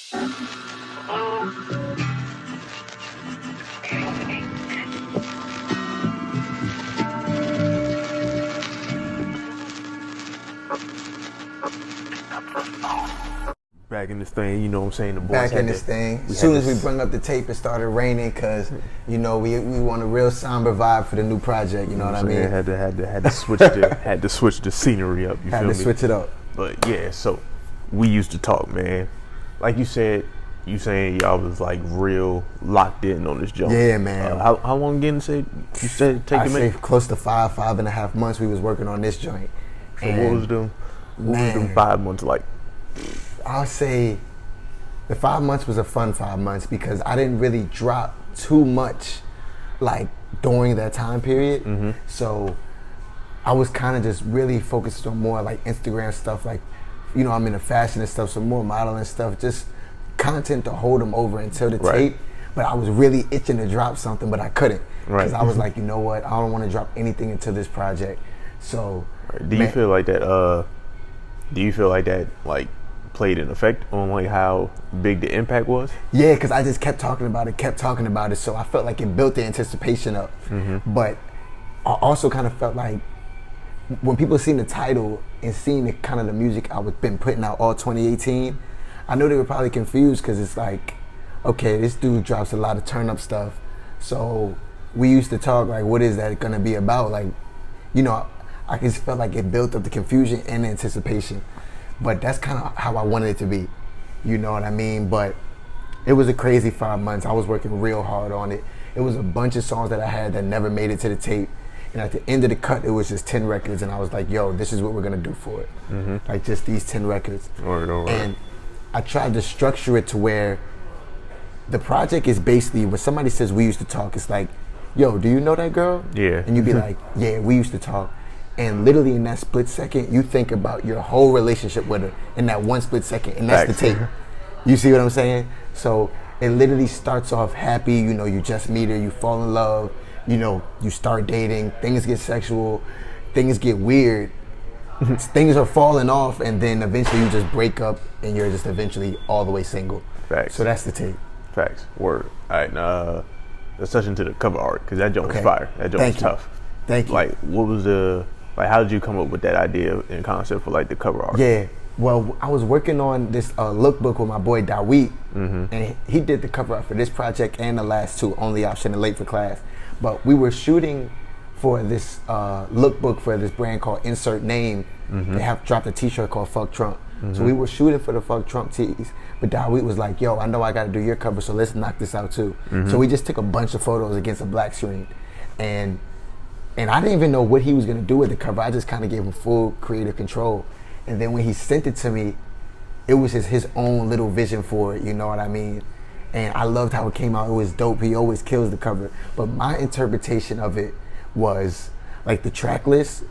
Back in this thing, you know what I'm saying? The boys Back in this thing. As soon as we bring up the tape, it started raining because, you know, we want a real somber vibe for the new project. You know what I mean? Had to switch the scenery up. You had feel to me? switch it up. But yeah, so we used to talk, man. Like you said, you saying y'all was like real locked in on this joint. Yeah, man. How long again? You said take I a say minute. close to 5.5 months we was working on this joint. So what was them 5 months like? I'll say the 5 months was a fun 5 months because I didn't really drop too much like during that time period. Mm-hmm. So I was kind of just really focused on more like Instagram stuff, like, you know, I'm into fashion and stuff, so more modeling stuff, just content to hold them over until the tape. But I was really itching to drop something, but I couldn't. Because I was like, you know what, I don't want to drop anything until this project. So do you feel like that like played an effect on like how big the impact was? Yeah, because I just kept talking about it, so I felt like it built the anticipation up. Mm-hmm. But I also kind of felt like when people seen the title and seeing the kind of the music I was been putting out all 2018, I know they were probably confused because it's like, okay, this dude drops a lot of turn up stuff. So we used to talk like, what is that gonna be about? Like, you know, I just felt like it built up the confusion and the anticipation. But that's kind of how I wanted it to be. You know what I mean? But it was a crazy 5 months. I was working real hard on it. It was a bunch of songs that I had that never made it to the tape. And at the end of the cut, it was just 10 records. And I was like, yo, this is what we're going to do for it. Mm-hmm. Like just these 10 records. All right. And I tried to structure it to where the project is basically, when somebody says we used to talk, it's like, yo, do you know that girl? Yeah. And you'd be like, yeah, we used to talk. And literally in that split second, you think about your whole relationship with her in that one split second, and that's the tape. You see what I'm saying? So it literally starts off happy, you know, you just meet her, you fall in love, you know, you start dating, things get sexual, things get weird, things are falling off, and then eventually you just break up and you're just eventually all the way single. Facts. So that's the tape. Facts. Word. All right, now let's touch into the cover art, because that joint was fire. That joint was tough. Thank you. Like, what was how did you come up with that idea and concept for like the cover art? Yeah, well, I was working on this lookbook with my boy Dawit, and he did the cover art for this project and the last two, Only Option and Late for Class. But we were shooting for this lookbook for this brand called Insert Name. They have dropped a t-shirt called Fuck Trump. So we were shooting for the Fuck Trump tees, but Dawit was like, yo, I know I gotta do your cover, so let's knock this out too. So we just took a bunch of photos against a black screen, and I didn't even know what he was gonna do with the cover. I just kind of gave him full creative control. And then when he sent it to me, it was just his own little vision for it, you know what I mean? And I loved how it came out. It was dope. He always kills the cover. But my interpretation of it was like the track list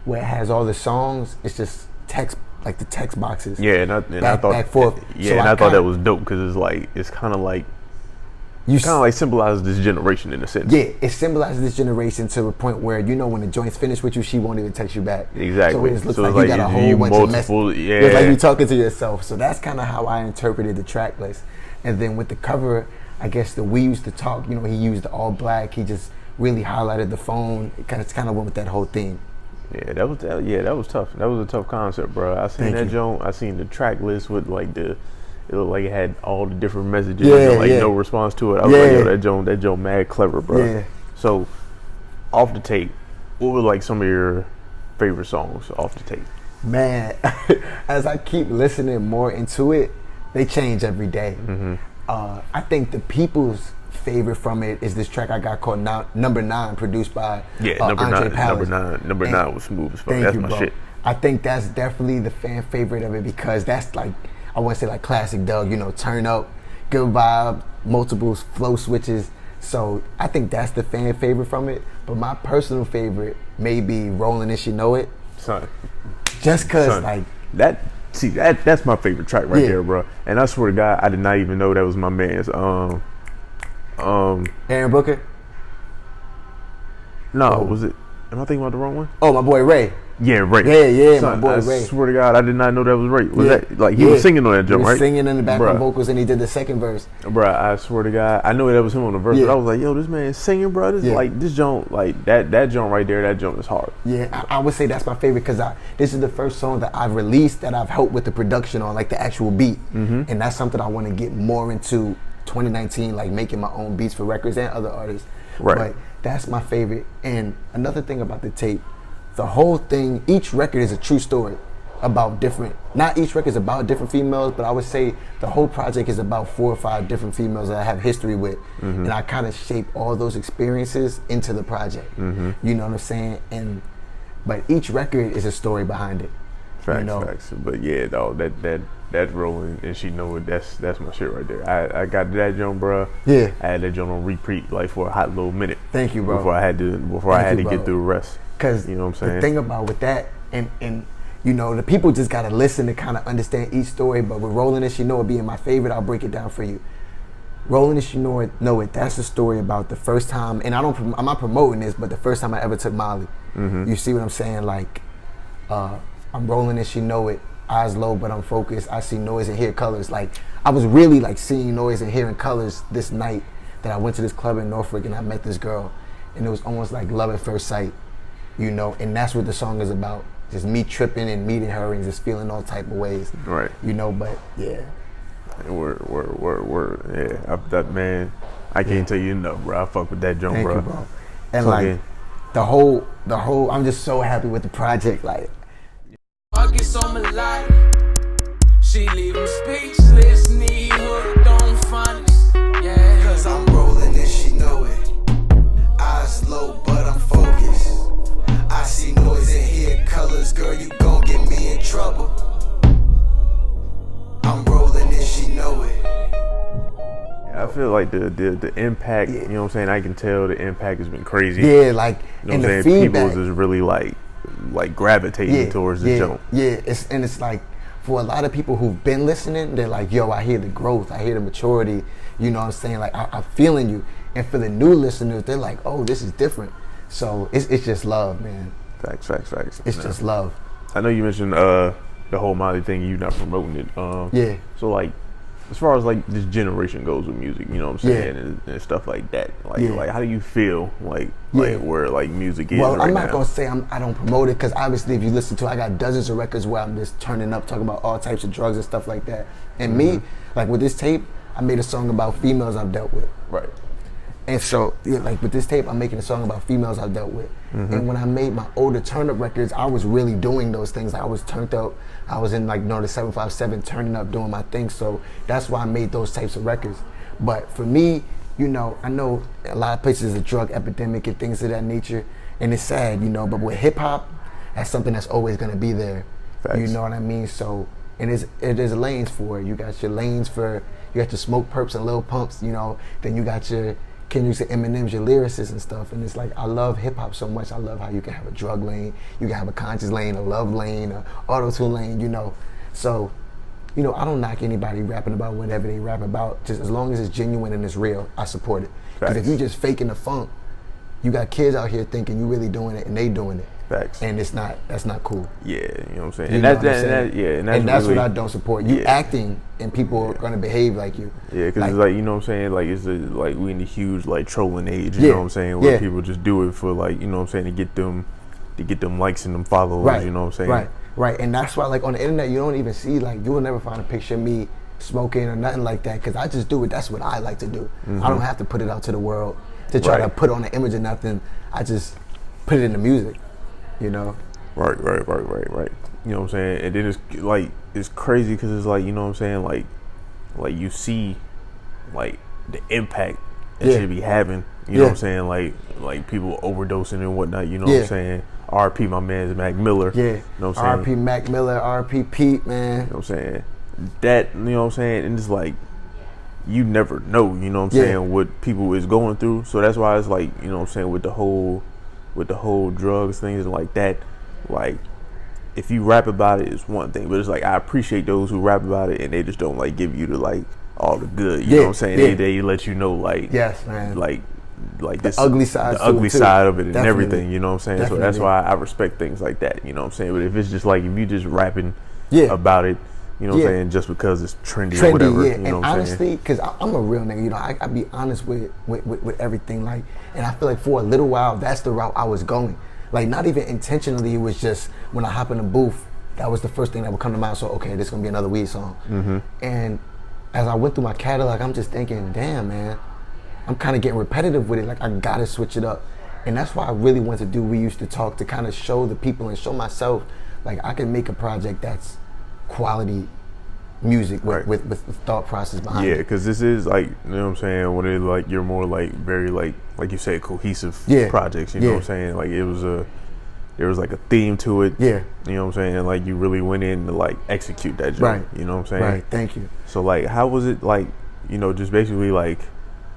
where it has all the songs, it's just text, like the text boxes. Yeah, and I thought, back, forth. Yeah, so and I thought that was dope because it's kind of like symbolizes this generation in a sense. Yeah, it symbolizes this generation to a point where, you know, when the joint's finished with you, she won't even text you back. Exactly. So it just looks like you got a whole bunch of messages. Yeah. It's like you're talking to yourself. So that's kind of how I interpreted the track list. And then with the cover, I guess the We Used to Talk, you know, he used all black. He just really highlighted the phone. It kind of went with that whole theme. Yeah, that was tough. That was a tough concept, bro. I seen that joint. I seen the track list with like it looked like it had all the different messages, no response to it. I was like, yo, that joint mad clever, bro. Yeah. So, off the tape, what were like some of your favorite songs off the tape? Man, as I keep listening more into it, they change every day. I think the people's favorite from it is this track I got called Number 9, produced by Andre Palace. Number 9 was smooth as fuck. That's my shit. I think that's definitely the fan favorite of it because that's like, I want to say like classic Doug, you know, turn up, good vibe, multiple flow switches. So I think that's the fan favorite from it. But my personal favorite may be Rollin' If You Know It. Son. Just cause like that's my favorite track right there, bro. And I swear to God, I did not even know that was my man's. Aaron Booker? No, was it? Am I thinking about the wrong one? Oh, my boy Ray. Yeah, Ray. Yeah, Son, my boy I Ray. swear to God, I did not know that was Ray. Was that like he was singing on that jump, right? He was singing in the background vocals, and he did the second verse. Bruh, I swear to God, I know that was him on the verse, but I was like, yo, this man is singing, bro. This like this joint, like that joint right there, that joint is hard. Yeah, I would say that's my favorite because this is the first song that I've released that I've helped with the production on, like the actual beat, and that's something I want to get more into 2019, like making my own beats for records and other artists. Right. But that's my favorite. And another thing about the tape, the whole thing, each record is a true story about different, not each record is about different females, but I would say the whole project is about 4 or 5 different females that I have history with. And I kind of shape all those experiences into the project. You know what I'm saying? But each record is a story behind it. Facts, facts. But yeah, though, that rolling and she know it. That's my shit right there. I got that joint, bro. Yeah. I had that joint on repeat like for a hot little minute. Thank you, bro. Before I had to get through the rest. Cause you know what I'm saying. The thing about with that and you know the people just gotta listen to kind of understand each story. But with Rolling As She Know It being my favorite, I'll break it down for you. Rolling As She Know It. That's a story about the first time, and I'm not promoting this, but the first time I ever took Molly. You see what I'm saying? Like, I'm rolling as she know it. Eyes low, but I'm focused. I see noise and hear colors. Like, I was really like seeing noise and hearing colors this night that I went to this club in Norfolk and I met this girl, and it was almost like love at first sight, you know. And that's what the song is about. Just me tripping and meeting her and just feeling all type of ways. Right. You know, but yeah. Word. Yeah, that man, I can't tell you enough, bro. I fuck with that joint, bro. Thank you, bro. And like the whole, I'm just so happy with the project. Like, August on my life, she leave him speechless, knee hook, don't find us, yeah. Cause I'm rolling and she know it. Eyes low, but I'm focused. I see noise and hear colors, girl, you gon' get me in trouble. I'm rolling and she know it. I feel like the impact, you know what I'm saying? I can tell the impact has been crazy. Yeah, like, you know and what I'm the saying? feedback. People is really like gravitating towards the jump. Yeah, it's like for a lot of people who've been listening, they're like, yo, I hear the growth, I hear the maturity, you know what I'm saying? Like, I'm feeling you. And for the new listeners, they're like, oh, this is different. So it's just love, man. Facts. It's just love. I know you mentioned the whole Molly thing, you not promoting it. Yeah. So like, as far as like this generation goes with music, you know what I'm saying, and stuff like that. Like how do you feel like where like music is right now? Well, I'm not gonna say I don't promote it, because obviously if you listen to it, I got dozens of records where I'm just turning up, talking about all types of drugs and stuff like that. And me, like with this tape, I made a song about females I've dealt with. Right. And so, yeah, like with this tape, I'm making a song about females I've dealt with. And when I made my older turn-up records, I was really doing those things. I was turned up. I was in like, the 757 turning up, doing my thing. So that's why I made those types of records. But for me, you know, I know a lot of places is a drug epidemic and things of that nature. And it's sad, you know, but with hip-hop, that's something that's always going to be there. Facts. You know what I mean? So, and there's lanes for it. You got your lanes for, you got your smoke perps and little pumps, you know. Then you got your Kendrick's and Eminem's, your lyricists and stuff. And it's like, I love hip hop so much. I love how you can have a drug lane, you can have a conscious lane, a love lane, a auto-tune lane, you know. So, you know, I don't knock anybody rapping about whatever they rap about. Just as long as it's genuine and it's real, I support it. Because if you just faking the funk, you got kids out here thinking you really doing it and they doing it. Facts. And that's not cool. Yeah, you know what I'm saying. You And know that's what I'm saying? and that's what really, I don't support. You acting and people are gonna behave like you. Yeah, because it's like, you know what I'm saying, like it's like we in a huge like trolling age, you know what I'm saying, where people just do it for like, you know what I'm saying, to get them likes and them followers, you know what I'm saying. Right. And that's why like on the internet you don't even see, like, you will never find a picture of me smoking or nothing like that, because I just do it. That's what I like to do. I don't have to put it out to the world to try to put on an image or nothing. I just put it in the music, you know. Right. You know what I'm saying? And then it's like, it's crazy because it's like, you know what I'm saying, like you see like the impact that should be having, you know what I'm saying, like people overdosing and whatnot, you know what I'm saying. RP my man's Mac Miller. Yeah. You know what I'm saying? RP Mac Miller, RP Pete, man. You know what I'm saying? That, you know what I'm saying? And it's like, you never know, you know what I'm saying, what people is going through. So that's why it's like, you know what I'm saying, with the whole drugs things like that, like if you rap about it, it's one thing, but it's like I appreciate those who rap about it and they just don't like give you the like all the good, you know what I'm saying? They let you know like, yes, man, like like this ugly side, the ugly side of it and Definitely. everything. You know what I'm saying? Definitely. So that's why I respect things like that. You know what I'm saying? But if it's just like if you just rapping about it, you know what I'm saying, just because it's trendy or whatever. Yeah. You know and what I'm honestly, saying? because I'm a real nigga, you know, I be honest with everything. Like, and I feel like for a little while, that's the route I was going. Like, not even intentionally, it was just when I hop in the booth, that was the first thing that would come to mind. So, okay, this is gonna be another weed song. And as I went through my catalog, I'm just thinking, damn, man, I'm kind of getting repetitive with it. Like, I gotta switch it up. And that's why I really wanted to do We Used to Talk, to kind of show the people and show myself, like, I can make a project that's quality music with thought process behind it. Yeah, because this is like, you know what I'm saying, when it like you're more like very like you said, cohesive projects. You know what I'm saying? Like there was like a theme to it. Yeah. You know what I'm saying? Like you really went in to like execute that job. Right. You know what I'm saying? Right. Thank you. So like, how was it like? You know, just basically like,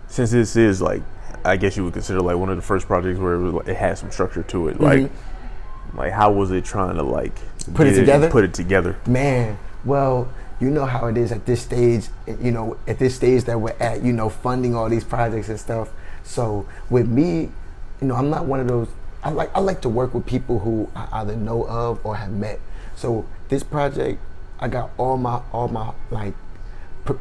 since this is like, I guess you would consider like one of the first projects where it was like, it had some structure to it. Like how was it trying to like put it together? Man, well, you know how it is at this stage. You know, at this stage that we're at, you know, funding all these projects and stuff. So with me, you know, I'm not one of those. I like to work with people who I either know of or have met. So this project, I got all my like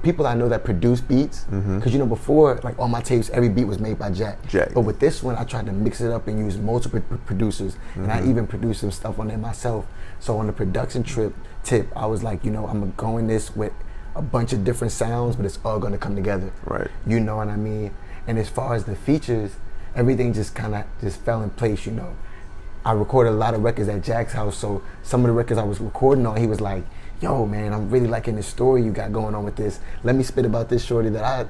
people I know that produce beats. Because you know, before, like all my tapes, every beat was made by Jack. But with this one, I tried to mix it up and use multiple producers, and I even produced some stuff on it myself. So on the production tip, I was like, you know, I'm gonna go in this with a bunch of different sounds, but it's all gonna come together. Right. You know what I mean? And as far as the features, everything just kind of just fell in place, you know. I recorded a lot of records at Jack's house, so some of the records I was recording on, he was like, yo, man, I'm really liking this story you got going on with this. Let me spit about this shorty that I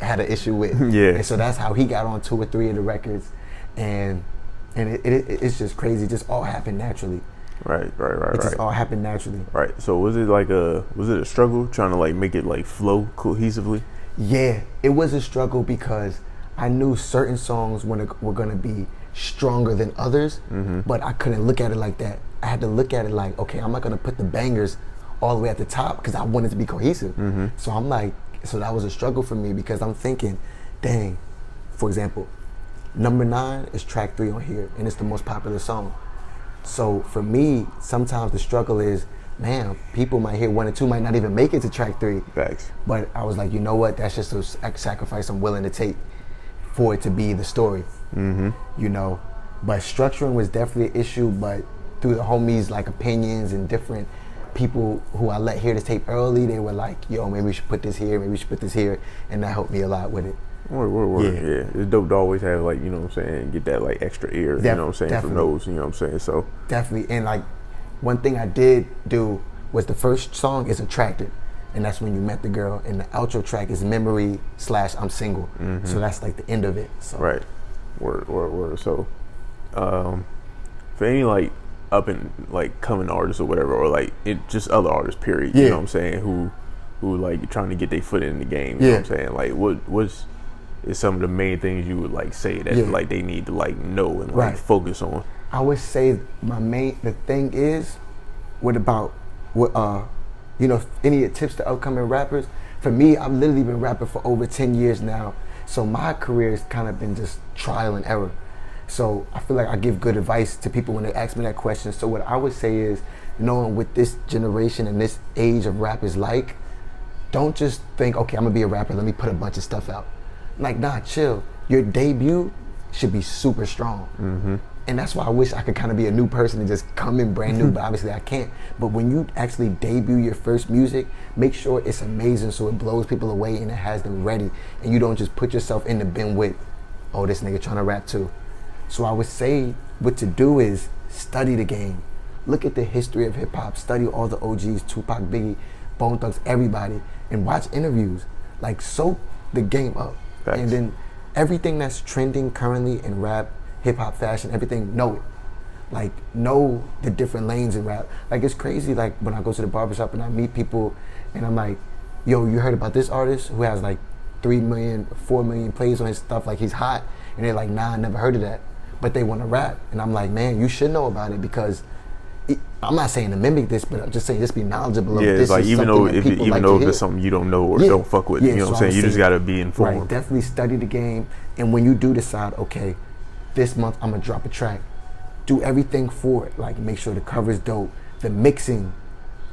had an issue with. And so that's how he got on 2 or 3 of the records. And it's just crazy. It just all happened naturally. Right. It just all happened naturally. Right. So was it a struggle trying to like make it like flow cohesively? Yeah, it was a struggle because I knew certain songs were gonna be stronger than others, but I couldn't look at it like that. I had to look at it like, okay, I'm not gonna put the bangers all the way at the top because I wanted to be cohesive. So I'm like, so that was a struggle for me because I'm thinking, dang, for example, number 9 is track 3 on here and it's the most popular song. So for me, sometimes the struggle is, man, people might hear 1 or 2, might not even make it to track 3. Facts. But I was like, you know what? That's just a sacrifice I'm willing to take for it to be the story. You know, but structuring was definitely an issue. But through the homies' like opinions and different people who I let hear this tape early, they were like, yo, maybe we should put this here, maybe we should put this here, and that helped me a lot with it. Word. Yeah. It's dope to always have like, you know what I'm saying, get that like extra ear, you know what I'm saying, definitely. from those, you know what I'm saying. So definitely. And like one thing I did do was the first song is Attracted, and that's when you met the girl, and the outro track is Memory / I'm Single. So that's like the end of it. So. Right. Word. So for any like up and like coming artists or whatever, or like just other artists, period, you know what I'm saying, who like trying to get their foot in the game, you know what I'm saying, like what's some of the main things you would like say that like they need to like know and like focus on? I would say the thing is, you know, any tips to upcoming rappers? For me, I've literally been rapping for over 10 years now, so my career has kind of been just trial and error. So I feel like I give good advice to people when they ask me that question. So what I would say is, knowing what this generation and this age of rap is like, don't just think, okay, I'm gonna be a rapper, let me put a bunch of stuff out. Like, nah, chill. Your debut should be super strong. And that's why I wish I could kind of be a new person and just come in brand new, but obviously I can't. But when you actually debut your first music, make sure it's amazing so it blows people away and it has them ready. And you don't just put yourself in the bin with, oh, this nigga trying to rap too. So I would say what to do is study the game. Look at the history of hip hop, study all the OGs, Tupac, Biggie, Bone Thugs, everybody, and watch interviews. Like, soak the game up. Thanks. And then everything that's trending currently in rap, hip hop, fashion, everything, know it. Like, know the different lanes in rap. Like, it's crazy, like when I go to the barbershop and I meet people and I'm like, yo, you heard about this artist who has like 3 million, 4 million plays on his stuff, like he's hot? And they're like, nah, I never heard of that. But they want to rap. And I'm like, man, you should know about it because I'm not saying to mimic this, but I'm just saying just be knowledgeable of yeah, this. It's like is even something though that people like if it's something you don't know or don't fuck with, you know what I'm saying? You just gotta be informed. Right, definitely study the game, and when you do decide, okay, this month I'm gonna drop a track, do everything for it. Like make sure the cover's dope, the mixing,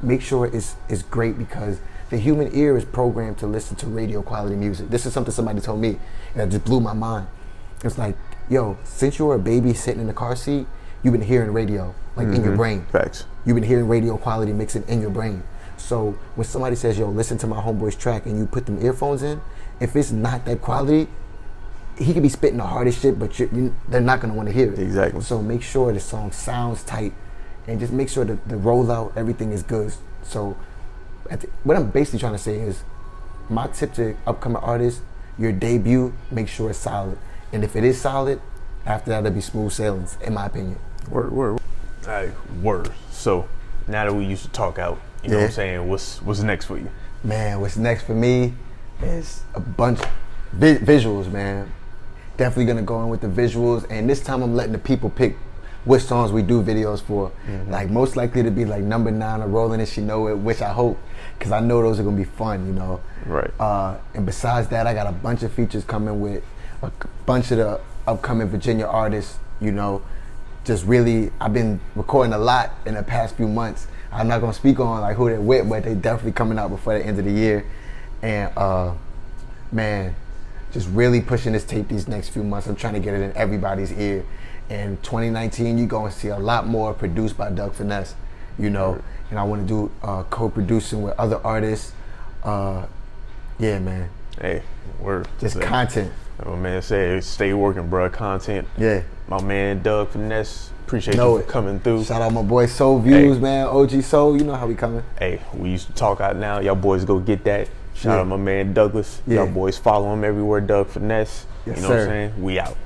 make sure it's great, because the human ear is programmed to listen to radio quality music. This is something somebody told me, and it just blew my mind. It's like, yo, since you were a baby sitting in the car seat, you've been hearing radio, like in your brain. Facts. You've been hearing radio quality mixing in your brain. So when somebody says, yo, listen to my homeboy's track, and you put them earphones in, if it's not that quality, he could be spitting the hardest shit, but they're not gonna wanna hear it. Exactly. So make sure the song sounds tight, and just make sure that the rollout, everything is good. So what I'm basically trying to say is, my tip to upcoming artists, your debut, make sure it's solid. And if it is solid, after that, it'll be smooth sailings, in my opinion. Word. Alright, word. So now that we used to talk out, you know what I'm saying, what's next for you? Man, what's next for me is a bunch of visuals, man. Definitely gonna go in with the visuals, and this time I'm letting the people pick which songs we do videos for. Like most likely to be like number 9 or Rolling and She Know It, which I hope, because I know those are gonna be fun, you know. Right. And besides that, I got a bunch of features coming with a bunch of the upcoming Virginia artists, you know. Just really, I've been recording a lot in the past few months. I'm not gonna speak on like who they're with, but they definitely coming out before the end of the year. And man, just really pushing this tape these next few months. I'm trying to get it in everybody's ear. And 2019, you're gonna see a lot more produced by Doug Finesse, you know. And I want to do co-producing with other artists. Yeah, man. Hey, word. Just content. My man say, stay working, bro. Content. Yeah. My man Doug Finesse, appreciate you for coming through. Shout out my boy SouuLViewz, man. OG Soul, you know how we coming. Hey, we used to talk out now. Y'all boys go get that. Shout out my man Douglas. Y'all boys follow him everywhere, Doug Finesse. Yes, you know sir. what I'm saying? We out.